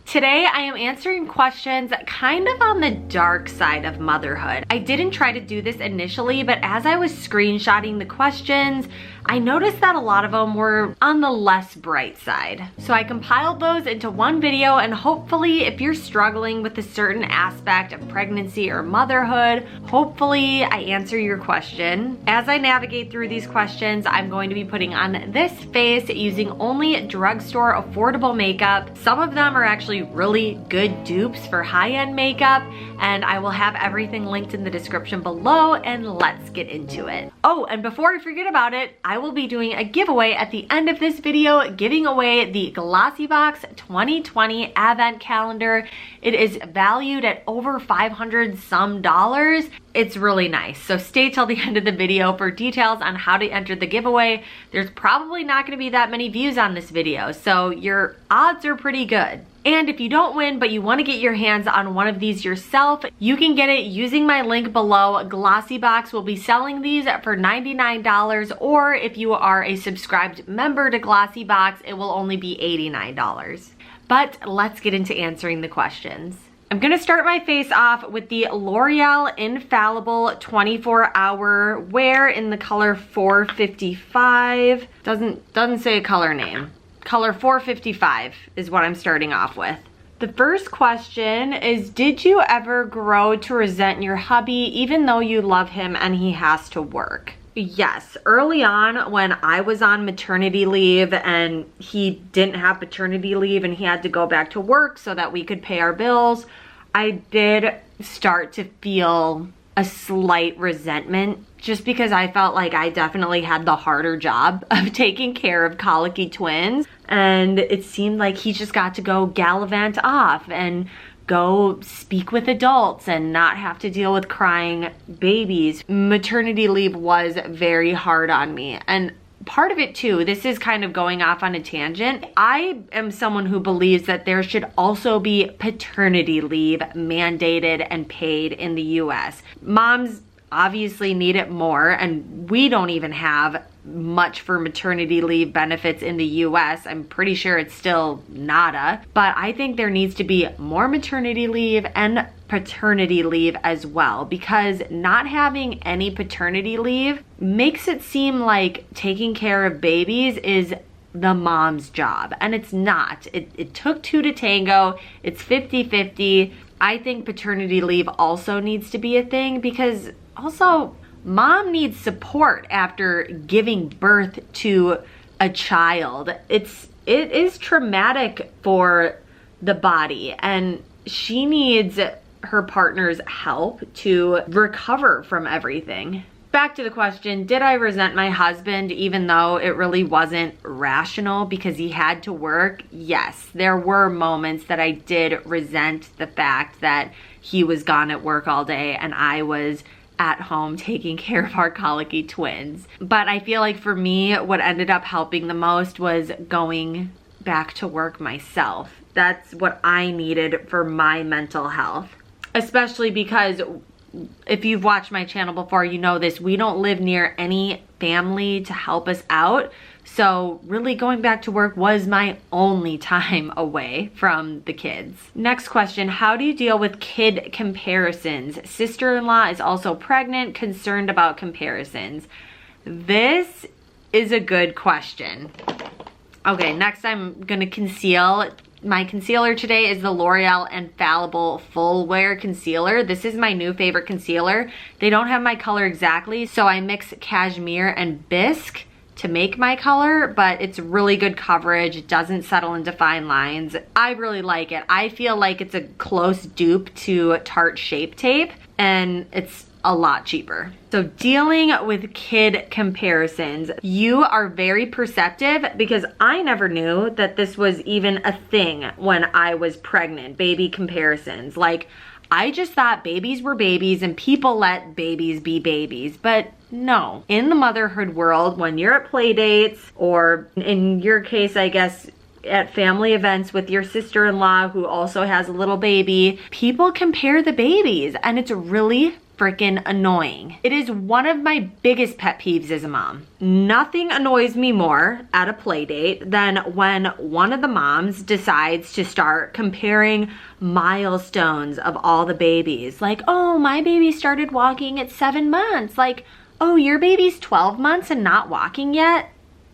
Today I am answering questions kind of on the dark side of motherhood. I didn't try to do this initially, but as I was screenshotting the questions, I noticed that a lot of them were on the less bright side. So I compiled those into one video, and hopefully if you're struggling with a certain aspect of pregnancy or motherhood, hopefully I answer your question. As I navigate through these questions, I'm going to be putting on this face using only drugstore affordable makeup. Some of them are actually really good dupes for high-end makeup, and I will have everything linked in the description below, and let's get into it. Oh, and before I forget about it, I will be doing a giveaway at the end of this video, giving away the Glossybox 2020 Advent Calendar. It is valued at over $500 some. It's really nice. So stay till the end of the video for details on how to enter the giveaway. There's probably not going to be that many views on this video, so your odds are pretty good. And if you don't win, but you want to get your hands on one of these yourself, you can get it using my link below. Glossybox will be selling these for $99, or if you are a subscribed member to Glossybox, it will only be $89. But let's get into answering the questions. I'm gonna start my face off with the L'Oreal Infallible 24-Hour Wear in the color 455. Doesn't say a color name. Color 455 is what I'm starting off with. The first question is, did you ever grow to resent your hubby even though you love him and he has to work? Yes, early on when I was on maternity leave and he didn't have paternity leave and he had to go back to work so that we could pay our bills, I did start to feel a slight resentment just because I felt like I definitely had the harder job of taking care of colicky twins, and it seemed like he just got to go gallivant off and go speak with adults and not have to deal with crying babies. Maternity leave was very hard on me, and part of it too, this is kind of going off on a tangent. I am someone who believes that there should also be paternity leave mandated and paid in the US. Moms obviously need it more, and we don't even have much for maternity leave benefits in the US. I'm pretty sure it's still nada, but I think there needs to be more maternity leave and paternity leave as well, because not having any paternity leave makes it seem like taking care of babies is the mom's job, and it's not. It took two to tango. It's 50-50. I think paternity leave also needs to be a thing, because also mom needs support after giving birth to a child. It is traumatic for the body, and she needs her partner's help to recover from everything. Back to the question, did I resent my husband even though it really wasn't rational because he had to work? Yes, there were moments that I did resent the fact that he was gone at work all day and I was at home taking care of our colicky twins. But I feel like for me, what ended up helping the most was going back to work myself. That's what I needed for my mental health. Especially because if you've watched my channel before, you know this, we don't live near any family to help us out. So really going back to work was my only time away from the kids. Next question, how do you deal with kid comparisons? Sister-in-law is also pregnant, concerned about comparisons. This is a good question. Okay, next I'm gonna conceal. My concealer today is the L'Oreal Infallible Full Wear Concealer. This is my new favorite concealer. They don't have my color exactly, so I mix cashmere and bisque to make my color, but it's really good coverage. It doesn't settle into fine lines. I really like it. I feel like it's a close dupe to Tarte Shape Tape, and it's a lot cheaper. So dealing with kid comparisons, you are very perceptive, because I never knew that this was even a thing when I was pregnant, baby comparisons. Like, I just thought babies were babies and people let babies be babies, but no. In the motherhood world, when you're at play dates, or in your case, I guess, at family events with your sister-in-law who also has a little baby, people compare the babies, and it's really freaking annoying. It is one of my biggest pet peeves as a mom. Nothing annoys me more at a play date than when one of the moms decides to start comparing milestones of all the babies. Like, oh, my baby started walking at 7 months. Like, oh, your baby's 12 months and not walking yet?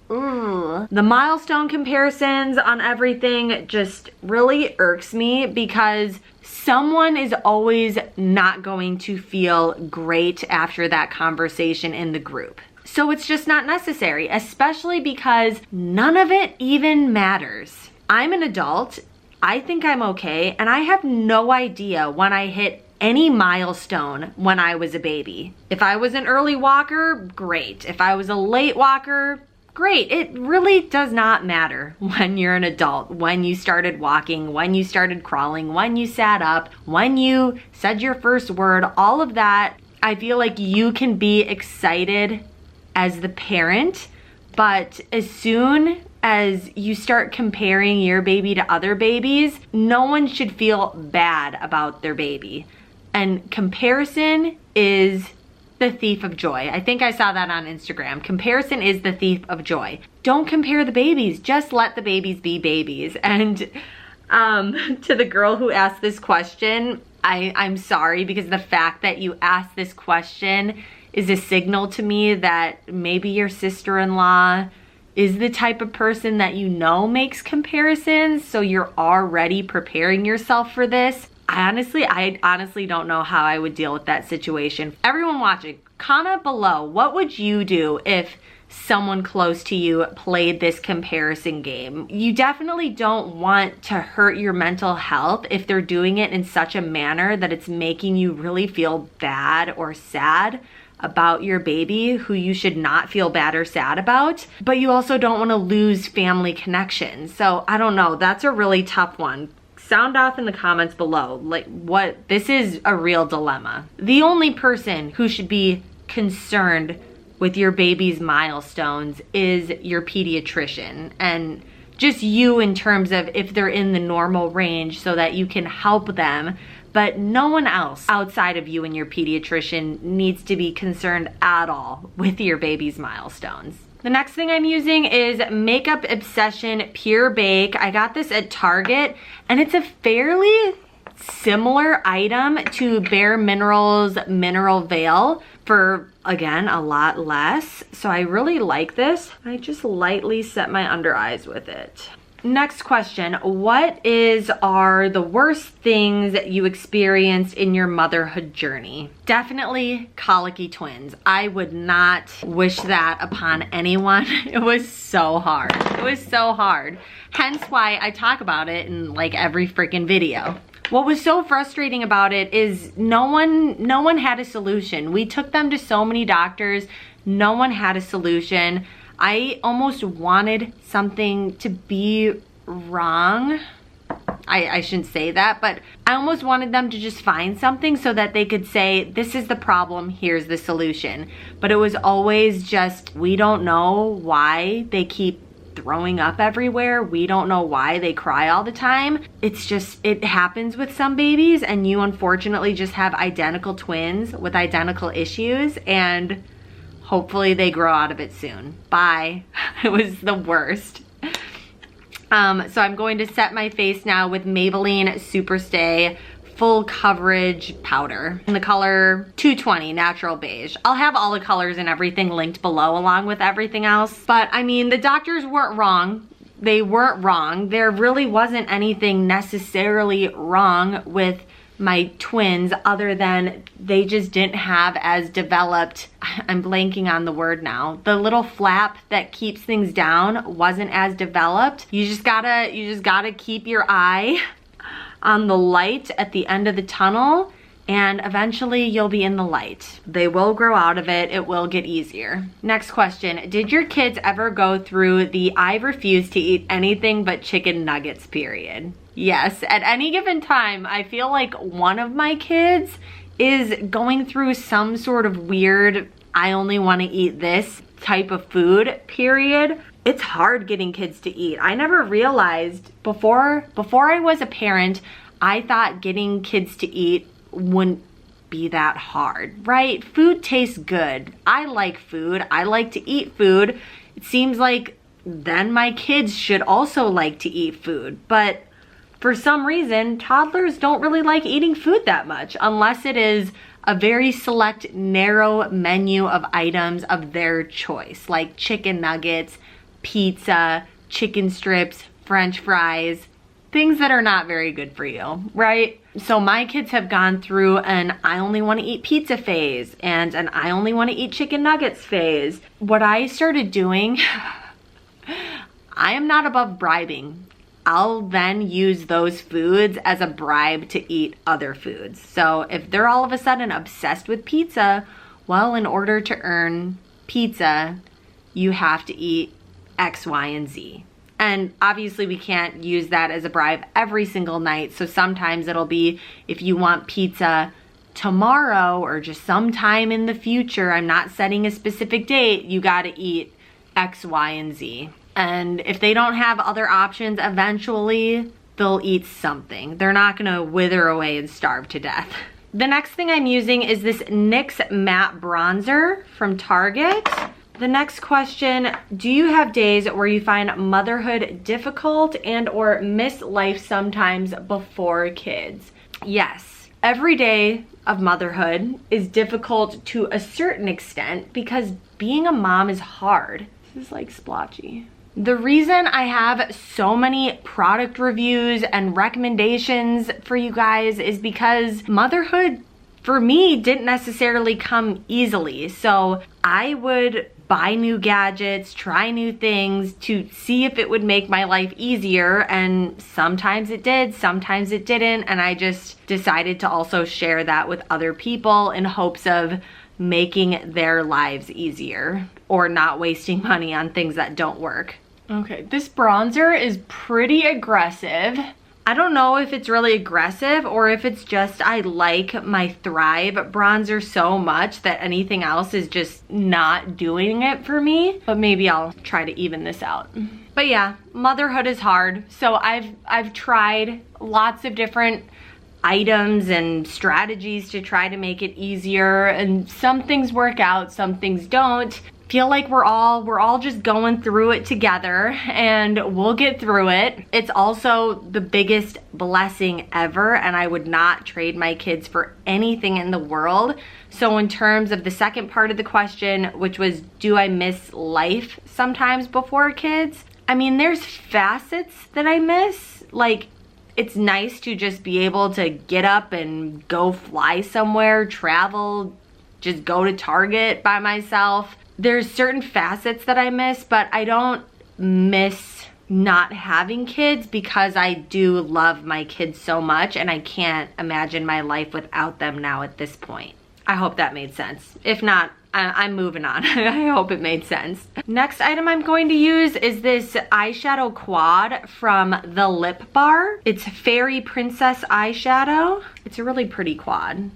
Ugh. The milestone comparisons on everything just really irks me because someone is always not going to feel great after that conversation in the group. So it's just not necessary, especially because none of it even matters. I'm an adult, I think I'm okay, and I have no idea when I hit any milestone when I was a baby. If I was an early walker, great. If I was a late walker, great. It really does not matter when you're an adult, when you started walking, when you started crawling, when you sat up, when you said your first word, all of that. I feel like you can be excited as the parent, but as soon as you start comparing your baby to other babies, no one should feel bad about their baby. And comparison is the thief of joy. I think I saw that on Instagram. Comparison is the thief of joy. Don't compare the babies. Just let the babies be babies. And to the girl who asked this question, I'm sorry, because the fact that you asked this question is a signal to me that maybe your sister-in-law is the type of person that you know makes comparisons, so you're already preparing yourself for this. I honestly don't know how I would deal with that situation. Everyone watching, comment below, what would you do if someone close to you played this comparison game? You definitely don't want to hurt your mental health if they're doing it in such a manner that it's making you really feel bad or sad about your baby, who you should not feel bad or sad about, but you also don't want to lose family connections. So I don't know, that's a really tough one. Sound off in the comments below, like this is a real dilemma. The only person who should be concerned with your baby's milestones is your pediatrician, and just you in terms of if they're in the normal range so that you can help them, but no one else outside of you and your pediatrician needs to be concerned at all with your baby's milestones. The next thing I'm using is Makeup Obsession Pure Bake. I got this at Target, and it's a fairly similar item to Bare Minerals Mineral Veil for, again, a lot less. So I really like this. I just lightly set my under eyes with it. Next question, what are the worst things that you experienced in your motherhood journey? Definitely colicky twins. I would not wish that upon anyone. It was so hard. It was so hard. Hence why I talk about it in like every freaking video. What was so frustrating about it is no one had a solution. We took them to so many doctors. No one had a solution. I almost wanted something to be wrong. I shouldn't say that, but I almost wanted them to just find something so that they could say, this is the problem, here's the solution. But it was always just, we don't know why they keep throwing up everywhere. We don't know why they cry all the time. It's just, it happens with some babies, and you unfortunately just have identical twins with identical issues, and hopefully they grow out of it soon. Bye. It was the worst. So I'm going to set my face now with Maybelline Superstay Full Coverage Powder in the color 220 Natural Beige. I'll have all the colors and everything linked below along with everything else. But I mean, the doctors weren't wrong. They weren't wrong. There really wasn't anything necessarily wrong with my twins other than they just didn't have as developed, I'm blanking on the word now, the little flap that keeps things down wasn't as developed. You just gotta keep your eye on the light at the end of the tunnel, and eventually you'll be in the light. They will grow out of it. It will get easier. Next question. Did your kids ever go through the I refuse to eat anything but chicken nuggets period? Yes, at any given time, I feel like one of my kids is going through some sort of weird, I only want to eat this type of food period. It's hard getting kids to eat. I never realized before I was a parent, I thought getting kids to eat wouldn't be that hard, right? Food tastes good. I like food. I like to eat food. It seems like then my kids should also like to eat food. But for some reason, toddlers don't really like eating food that much unless it is a very select, narrow menu of items of their choice, like chicken nuggets, pizza, chicken strips, French fries, things that are not very good for you, right? So my kids have gone through an I only want to eat pizza phase and an I only want to eat chicken nuggets phase. What I started doing, I am not above bribing. I'll then use those foods as a bribe to eat other foods. So if they're all of a sudden obsessed with pizza, well, in order to earn pizza, you have to eat X, Y, and Z. And obviously we can't use that as a bribe every single night. So sometimes it'll be if you want pizza tomorrow or just sometime in the future, I'm not setting a specific date, you gotta eat X, Y, and Z. And if they don't have other options, eventually they'll eat something. They're not gonna wither away and starve to death. The next thing I'm using is this NYX Matte Bronzer from Target. The next question, do you have days where you find motherhood difficult and or miss life sometimes before kids? Yes. Every day of motherhood is difficult to a certain extent because being a mom is hard. This is like splotchy. The reason I have so many product reviews and recommendations for you guys is because motherhood for me didn't necessarily come easily. So I would buy new gadgets, try new things to see if it would make my life easier, and sometimes it did, sometimes it didn't, and I just decided to also share that with other people in hopes of making their lives easier or not wasting money on things that don't work. Okay, this bronzer is pretty aggressive. I don't know if it's really aggressive or if it's just I like my Thrive bronzer so much that anything else is just not doing it for me. But maybe I'll try to even this out. But yeah, motherhood is hard. So I've tried lots of different items and strategies to try to make it easier, and some things work out, some things don't. Feel like we're all just going through it together, and we'll get through it. It's also the biggest blessing ever, and I would not trade my kids for anything in the world. So in terms of the second part of the question, which was, do I miss life sometimes before kids? I mean, there's facets that I miss. Like, it's nice to just be able to get up and go fly somewhere, travel, just go to Target by myself. There's certain facets that I miss, but I don't miss not having kids because I do love my kids so much, and I can't imagine my life without them now at this point. I hope that made sense. If not, I'm moving on. I hope it made sense. Next item I'm going to use is this eyeshadow quad from the Lip Bar. It's Fairy Princess eyeshadow. It's a really pretty quad.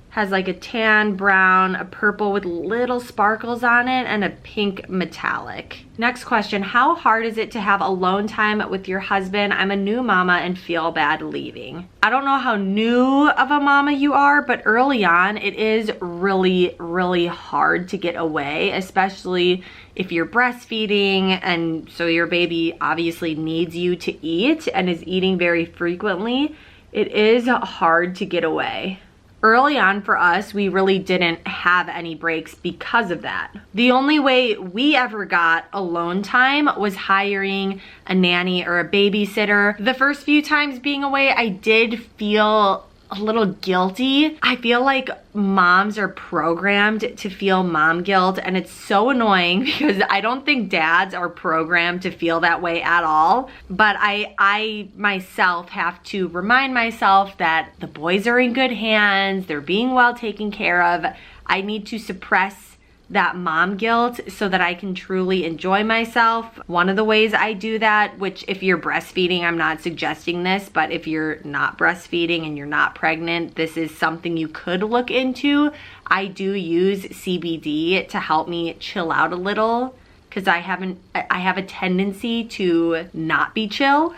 Has like a tan, brown, a purple with little sparkles on it, and a pink metallic. Next question, how hard is it to have alone time with your husband? I'm a new mama and feel bad leaving. I don't know how new of a mama you are, but early on, it is really, really hard to get away, especially if you're breastfeeding, and so your baby obviously needs you to eat and is eating very frequently. It is hard to get away. Early on for us, we really didn't have any breaks because of that. The only way we ever got alone time was hiring a nanny or a babysitter. The first few times being away, I did feel a little guilty. I feel like moms are programmed to feel mom guilt, and it's so annoying because I don't think dads are programmed to feel that way at all. But I myself have to remind myself that the boys are in good hands, they're being well taken care of. I need to suppress that mom guilt so that I can truly enjoy myself. One of the ways I do that, which if you're breastfeeding, I'm not suggesting this, but if you're not breastfeeding and you're not pregnant, this is something you could look into. I do use CBD to help me chill out a little because I have a tendency to not be chill.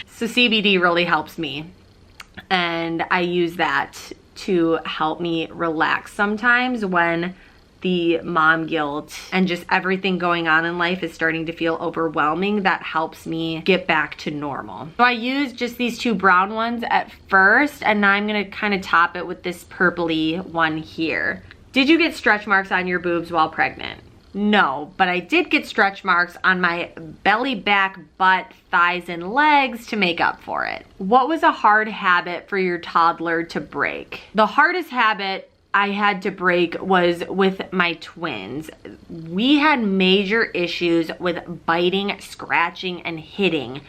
So CBD really helps me, and I use that to help me relax sometimes when the mom guilt and just everything going on in life is starting to feel overwhelming. That helps me get back to normal. So I used just these two brown ones at first, and now I'm gonna kind of top it with this purpley one here. Did you get stretch marks on your boobs while pregnant? No, but I did get stretch marks on my belly, back, butt, thighs, and legs to make up for it. What was a hard habit for your toddler to break? The hardest habit I had to break was with my twins. We had major issues with biting, scratching, and hitting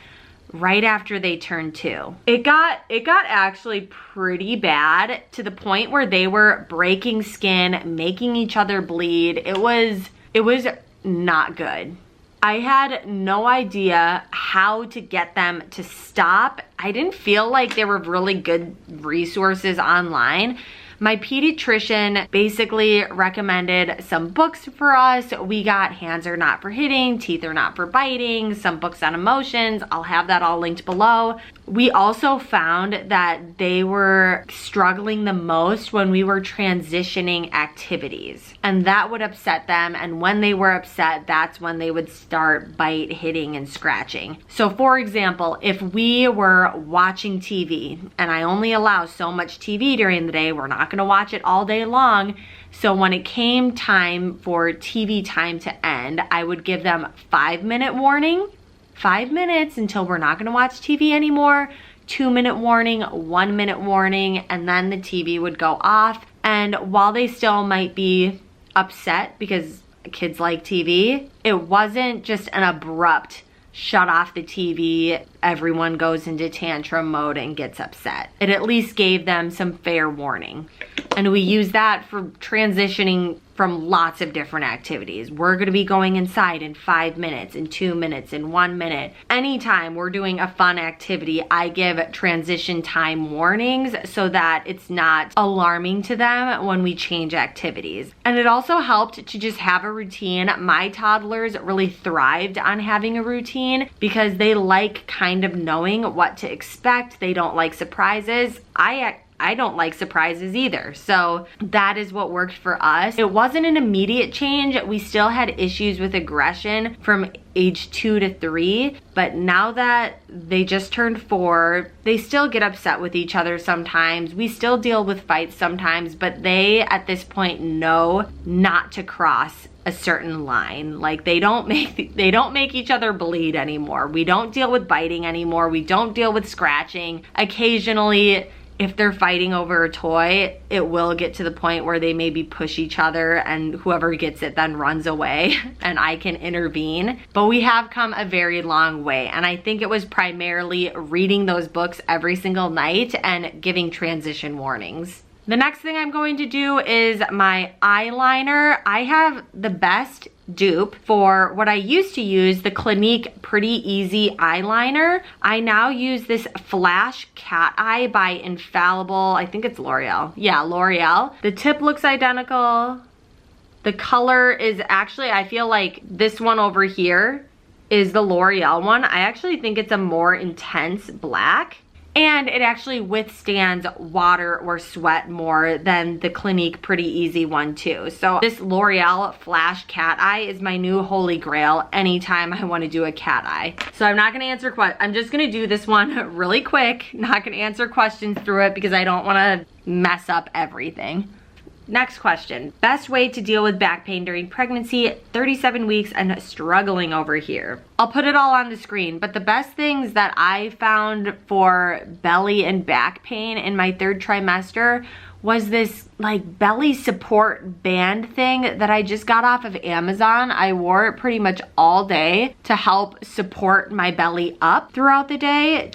right after they turned 2. It got actually pretty bad, to the point where they were breaking skin, making each other bleed. It was not good. I had no idea how to get them to stop. I didn't feel like there were really good resources online. My pediatrician basically recommended some books for us. We got Hands Are Not for Hitting, Teeth Are Not for Biting, some books on emotions. I'll have that all linked below. We also found that they were struggling the most when we were transitioning activities, and that would upset them. And when they were upset, that's when they would start bite, hitting, and scratching. So for example, if we were watching TV, and I only allow so much TV during the day, we're not gonna watch it all day long. So when it came time for TV time to end, I would give them 5-minute warning, 5 minutes until we're not gonna watch TV anymore, 2-minute warning, 1-minute warning, and then the TV would go off. And while they still might be upset because kids like TV, it wasn't just an abrupt shut off the TV, everyone goes into tantrum mode and gets upset. It at least gave them some fair warning. And we use that for transitioning from lots of different activities. We're gonna be going inside in 5 minutes, in 2 minutes, in 1 minute. Anytime we're doing a fun activity, I give transition time warnings so that it's not alarming to them when we change activities. And it also helped to just have a routine. My toddlers really thrived on having a routine because they like kind of knowing what to expect. They don't like surprises. I don't like surprises either. So that is what worked for us. It wasn't an immediate change. We still had issues with aggression from age 2 to 3, but now that they just turned 4, they still get upset with each other sometimes. We still deal with fights sometimes, but they at this point know not to cross a certain line. Like they don't make each other bleed anymore. We don't deal with biting anymore. We don't deal with scratching. Occasionally, if they're fighting over a toy, it will get to the point where they maybe push each other and whoever gets it then runs away and I can intervene. But we have come a very long way, and I think it was primarily reading those books every single night and giving transition warnings. The next thing I'm going to do is my eyeliner. I have the best dupe for what I used to use, the Clinique Pretty Easy eyeliner. I now use this Flash Cat Eye by Infallible. I think it's L'Oreal. Yeah, L'Oreal. The tip looks identical. The color is actually, I feel like this one over here is the L'Oreal one. I actually think it's a more intense black. And it actually withstands water or sweat more than the Clinique Pretty Easy one too. So this L'Oreal Flash Cat Eye is my new holy grail anytime I want to do a cat eye. So I'm not going to answer questions. I'm just going to do this one really quick. Not going to answer questions through it because I don't want to mess up everything. Next question. Best way to deal with back pain during pregnancy, 37 weeks and struggling over here. I'll put it all on the screen, but the best things that I found for belly and back pain in my 3rd trimester was this like belly support band thing that I just got off of Amazon. I wore it pretty much all day to help support my belly up throughout the day.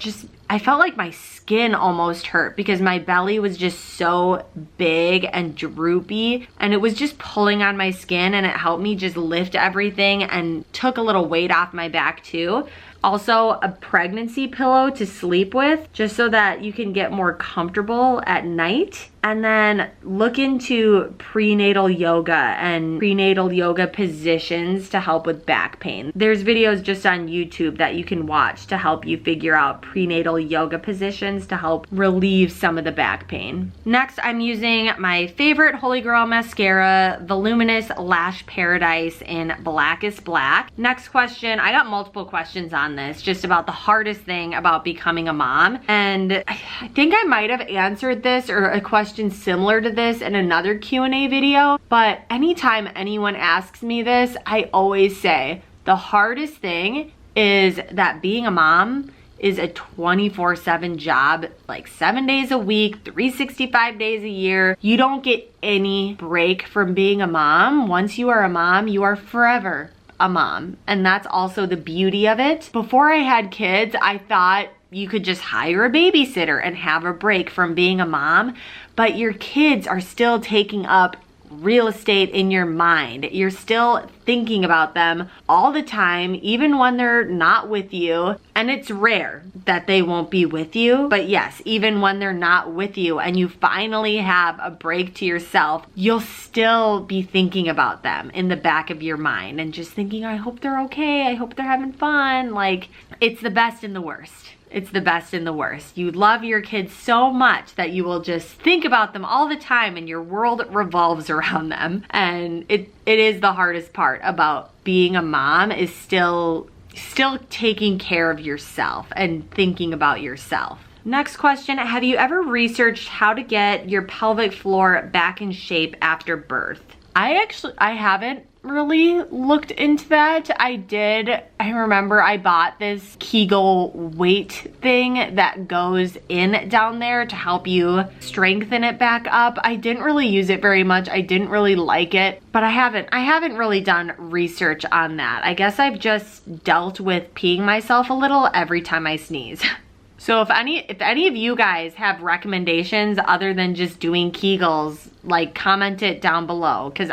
I felt like my skin almost hurt because my belly was just so big and droopy, and it was just pulling on my skin, and it helped me just lift everything and took a little weight off my back too. Also, a pregnancy pillow to sleep with, just so that you can get more comfortable at night. And then look into prenatal yoga and prenatal yoga positions to help with back pain. There's videos just on YouTube that you can watch to help you figure out prenatal yoga positions to help relieve some of the back pain. Next, I'm using my favorite Holy Grail mascara, Voluminous Lash Paradise in Blackest Black. Next question, I got multiple questions on this, just about the hardest thing about becoming a mom. And I think I might have answered this or a question similar to this in another Q&A video, but anytime anyone asks me this, I always say the hardest thing is that being a mom is a 24/7 job, like 7 days a week, 365 days a year. You don't get any break from being a mom. Once you are a mom, you are forever a mom. And that's also the beauty of it. Before I had kids, I thought you could just hire a babysitter and have a break from being a mom, but your kids are still taking up real estate in your mind. You're still thinking about them all the time, even when they're not with you. And it's rare that they won't be with you. But yes, even when they're not with you and you finally have a break to yourself, you'll still be thinking about them in the back of your mind and just thinking, I hope they're okay. I hope they're having fun. Like, it's the best and the worst. It's the best and the worst. You love your kids so much that you will just think about them all the time and your world revolves around them. And it is the hardest part about being a mom, is still taking care of yourself and thinking about yourself. Next question, have you ever researched how to get your pelvic floor back in shape after birth? I haven't really looked into that. I remember I bought this Kegel weight thing that goes in down there to help you strengthen it back up. I didn't really use it very much. I didn't really like it, but I haven't really done research on that. I guess I've just dealt with peeing myself a little every time I sneeze. So if any of you guys have recommendations other than just doing Kegels, like, comment it down below, because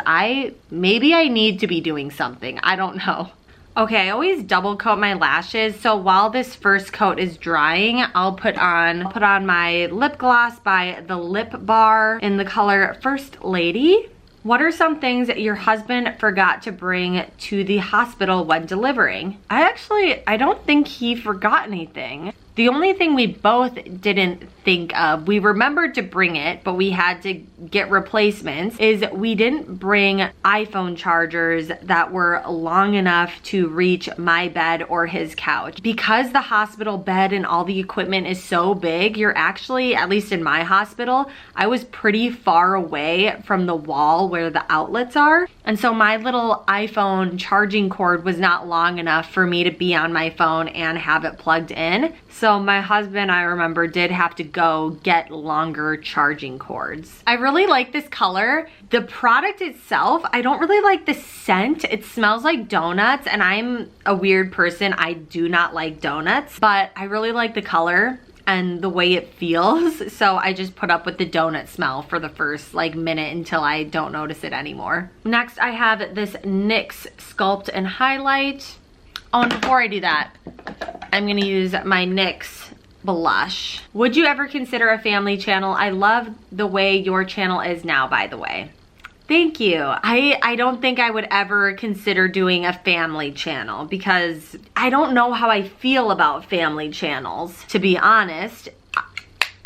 maybe I need to be doing something. I don't know. Okay, I always double coat my lashes, so while this first coat is drying, I'll put on my lip gloss by The Lip Bar in the color First Lady. What are some things that your husband forgot to bring to the hospital when delivering? I don't think he forgot anything. The only thing we both didn't think of, we remembered to bring it, but we had to get replacements, is we didn't bring iPhone chargers that were long enough to reach my bed or his couch. Because the hospital bed and all the equipment is so big, you're actually, at least in my hospital, I was pretty far away from the wall where the outlets are. And so my little iPhone charging cord was not long enough for me to be on my phone and have it plugged in. So my husband, I remember, did have to go get longer charging cords. I really like this color. The product itself, I don't really like the scent. It smells like donuts, and I'm a weird person. I do not like donuts, but I really like the color and the way it feels. So I just put up with the donut smell for the first minute until I don't notice it anymore. Next, I have this NYX Sculpt and Highlight. Oh, and before I do that, I'm gonna use my NYX blush. Would you ever consider a family channel? I love the way your channel is now, by the way. Thank you. I don't think I would ever consider doing a family channel because I don't know how I feel about family channels, to be honest.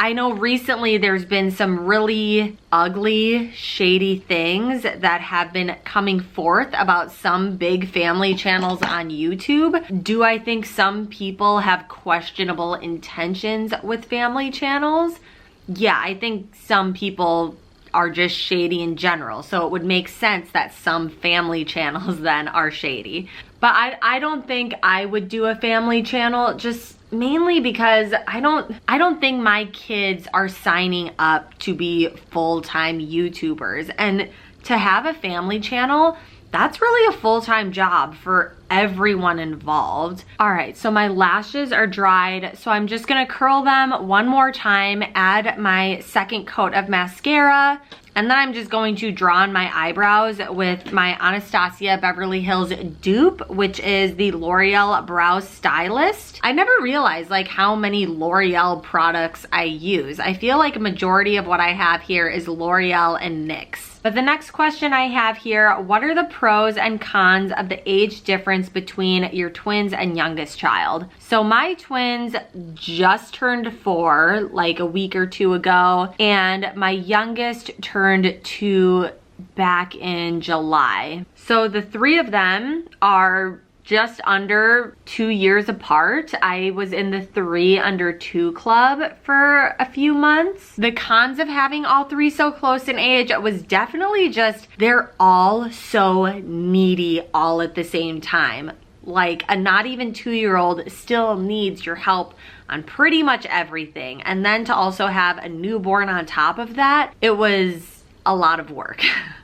I know recently there's been some really ugly, shady things that have been coming forth about some big family channels on YouTube. Do I think some people have questionable intentions with family channels? Yeah, I think some people are just shady in general, so it would make sense that some family channels then are shady. But I don't think I would do a family channel, just mainly because I don't think my kids are signing up to be full-time YouTubers. And to have a family channel, that's really a full-time job for everyone involved. All right, so my lashes are dried, so I'm just gonna curl them one more time, add my second coat of mascara, And then I'm just going to draw on my eyebrows with my Anastasia Beverly Hills dupe, which is the L'Oreal Brow Stylist. I never realized like how many L'Oreal products I use. I feel like a majority of what I have here is L'Oreal and NYX. But the next question I have here, what are the pros and cons of the age difference between your twins and youngest child? So my twins just turned 4 like a week or 2 ago, and my youngest turned 2 back in July. So the 3 of them are just under 2 years apart. I was in the 3 under 2 club for a few months. The cons of having all 3 so close in age was definitely just they're all so needy all at the same time. Like a not even 2-year-old still needs your help on pretty much everything. And then to also have a newborn on top of that, it was a lot of work.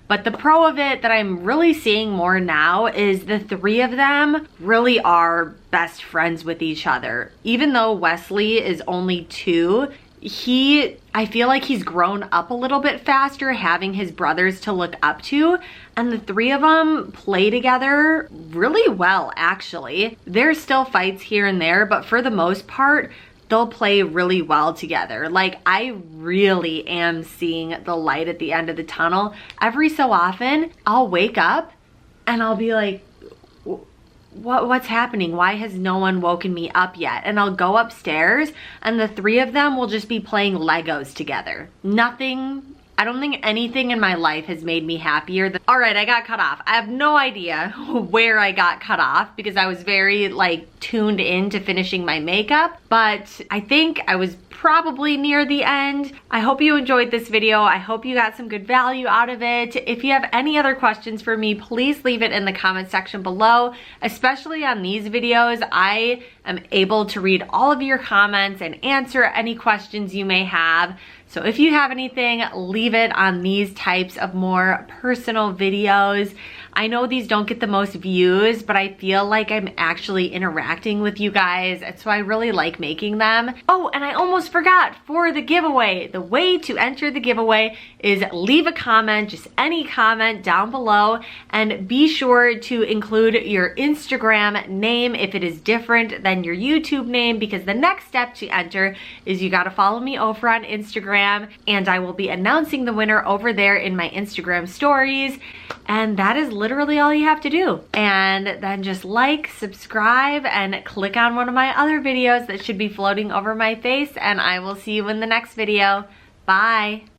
But the pro of it that I'm really seeing more now is the 3 of them really are best friends with each other. Even though Wesley is only 2, I feel like he's grown up a little bit faster having his brothers to look up to, and the 3 of them play together really well actually. There's still fights here and there, but for the most part, they'll play really well together. Like I really am seeing the light at the end of the tunnel. Every so often, I'll wake up and I'll be like, what's happening? Why has no one woken me up yet? And I'll go upstairs and the 3 of them will just be playing Legos together. I don't think anything in my life has made me happier than... All right, I got cut off. I have no idea where I got cut off because I was very like tuned in to finishing my makeup, but I think I was probably near the end. I hope you enjoyed this video. I hope you got some good value out of it. If you have any other questions for me, please leave it in the comment section below, especially on these videos. I am able to read all of your comments and answer any questions you may have. So if you have anything, leave it on these types of more personal videos. I know these don't get the most views, but I feel like I'm actually interacting with you guys, so I really like making them. Oh, and I almost forgot, for the giveaway, the way to enter the giveaway is leave a comment, just any comment down below, and be sure to include your Instagram name if it is different than your YouTube name, because the next step to enter is you gotta follow me over on Instagram, and I will be announcing the winner over there in my Instagram stories, and that is literally all you have to do. And then just like, subscribe, and click on one of my other videos that should be floating over my face, and I will see you in the next video. Bye.